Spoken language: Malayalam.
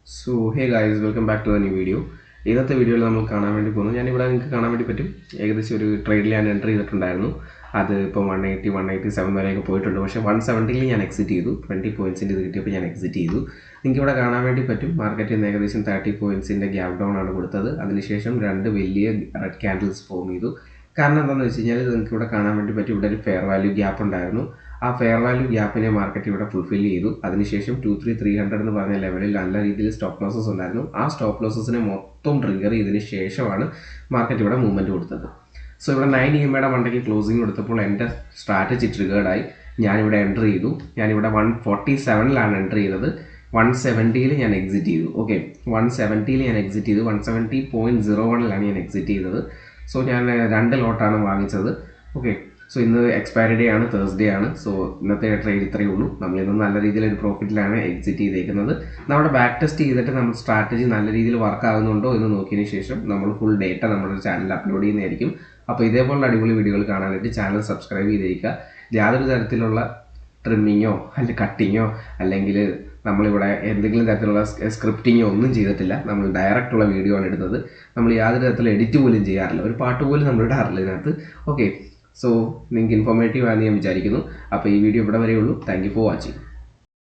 Hey guys, welcome back to a new video. ഇന്നത്തെ വീഡിയോയിൽ നമ്മൾ കാണാൻ വേണ്ടി പോകുന്നു. ഞാനിവിടെ നിങ്ങൾക്ക് കാണാൻ വേണ്ടി പറ്റും ഏകദേശം ഒരു ട്രേഡിൽ ഞാൻ എൻട്രി ചെയ്തിട്ടുണ്ടായിരുന്നു. അത് ഇപ്പോൾ 180 187 വരെയൊക്കെ പോയിട്ടുണ്ട്. പക്ഷേ 170ൽ ഞാൻ എക്സിറ്റ് ചെയ്തു. 20 പോയിൻറ്റ്സിൻ്റെ ഇത് കിട്ടിയപ്പോൾ ഞാൻ എക്സിറ്റ് ചെയ്തു. നിങ്ങൾക്ക് ഇവിടെ കാണാൻ വേണ്ടി പറ്റും മാർക്കറ്റിൽ നിന്ന് ഏകദേശം 30 പോയിൻറ്റ്സിൻ്റെ ഗ്യാപ് ഡൗൺ ആണ് കൊടുത്തത്. അതിനുശേഷം രണ്ട് വലിയ റെഡ് ക്യാൻഡിൽസ് ഫോം ചെയ്തു. കാരണം എന്താണെന്ന് വെച്ച് കഴിഞ്ഞാൽ നിങ്ങൾക്ക് ഇവിടെ കാണാൻ വേണ്ടി പറ്റും ഇവിടെ ഒരു ഫെയർ വാല്യൂ ഗ്യാപ്പ് ഉണ്ടായിരുന്നു. ആ ഫെയർ വാല്യൂ ഗ്യാപ്പിനെ മാർക്കറ്റ് ഇവിടെ ഫുൾഫിൽ ചെയ്തു. അതിനുശേഷം 2300 എന്ന് പറഞ്ഞ ലെവലിൽ നല്ല രീതിയിൽ സ്റ്റോപ്പ് ലോസസ് ഉണ്ടായിരുന്നു. ആ സ്റ്റോപ്പ് ലോസസിനെ മൊത്തം ട്രിഗർ ചെയ്തതിന് ശേഷമാണ് മാർക്കറ്റ് ഇവിടെ മൂവ്മെൻറ്റ് കൊടുത്തത്. സോ ഇവിടെ 9 EMAയുടെ മണ്ടയ്ക്ക് ക്ലോസിംഗ് കൊടുത്തപ്പോൾ എൻ്റെ സ്ട്രാറ്റജി ട്രിഗേർഡായി. ഞാനിവിടെ എൻ്റർ ചെയ്തു. ഞാനിവിടെ 147ലാണ് എൻ്റർ ചെയ്തത്. 170ൽ ഞാൻ എക്സിറ്റ് ചെയ്തു. ഓക്കെ, 170ൽ ഞാൻ എക്സിറ്റ് ചെയ്തു. 170.01ലാണ് ഞാൻ എക്സിറ്റ് ചെയ്തത്. സോ ഞാൻ 2 ലോട്ടാണ് വാങ്ങിച്ചത്. ഓക്കെ, സോ ഇന്ന് എക്സ്പയറി ഡേ ആണ്, തേഴ്സ്ഡേ ആണ്. സോ ഇന്നത്തെ ട്രേഡ് ഇത്രയേ ഉള്ളൂ. നമ്മളിന്ന് നല്ല രീതിയിൽ ഒരു പ്രോഫിറ്റിലാണ് എക്സിറ്റ് ചെയ്തേക്കുന്നത്. നമ്മുടെ ബാക്ക് ടെസ്റ്റ് ചെയ്തിട്ട് നമ്മൾ സ്ട്രാറ്റജി നല്ല രീതിയിൽ വർക്ക് ആകുന്നുണ്ടോ എന്ന് നോക്കിയതിന് ശേഷം നമ്മൾ ഫുൾ ഡേറ്റ നമ്മുടെ ചാനലിൽ അപ്ലോഡ് ചെയ്യുന്നതായിരിക്കും. അപ്പോൾ ഇതേപോലുള്ള അടിപൊളി വീഡിയോകൾ കാണാനായിട്ട് ചാനൽ സബ്സ്ക്രൈബ് ചെയ്തിരിക്കുക. യാതൊരു തരത്തിലുള്ള ട്രിമ്മിങ്ങോ അല്ലെങ്കിൽ കട്ടിങ്ങോ അല്ലെങ്കിൽ നമ്മളിവിടെ എന്തെങ്കിലും തരത്തിലുള്ള സ്ക്രിപ്റ്റിങ്ങോ ഒന്നും ചെയ്തിട്ടില്ല. നമ്മൾ ഡയറക്റ്റുള്ള വീഡിയോ ആണ് ഇടുന്നത്. നമ്മൾ യാതൊരു തരത്തിലുള്ള എഡിറ്റ് പോലും ചെയ്യാറില്ല. ഒരു പാട്ട് പോലും നമ്മൾ ഇടാറില്ല ഇതിനകത്ത്. ഓക്കെ, സോ നിങ്ങൾക്ക് ഇൻഫോർമേറ്റീവ് ആണെന്ന് ഞാൻ വിചാരിക്കുന്നു. അപ്പോൾ ഈ വീഡിയോ ഇവിടെ വരെയുള്ളൂ. Thank you for watching.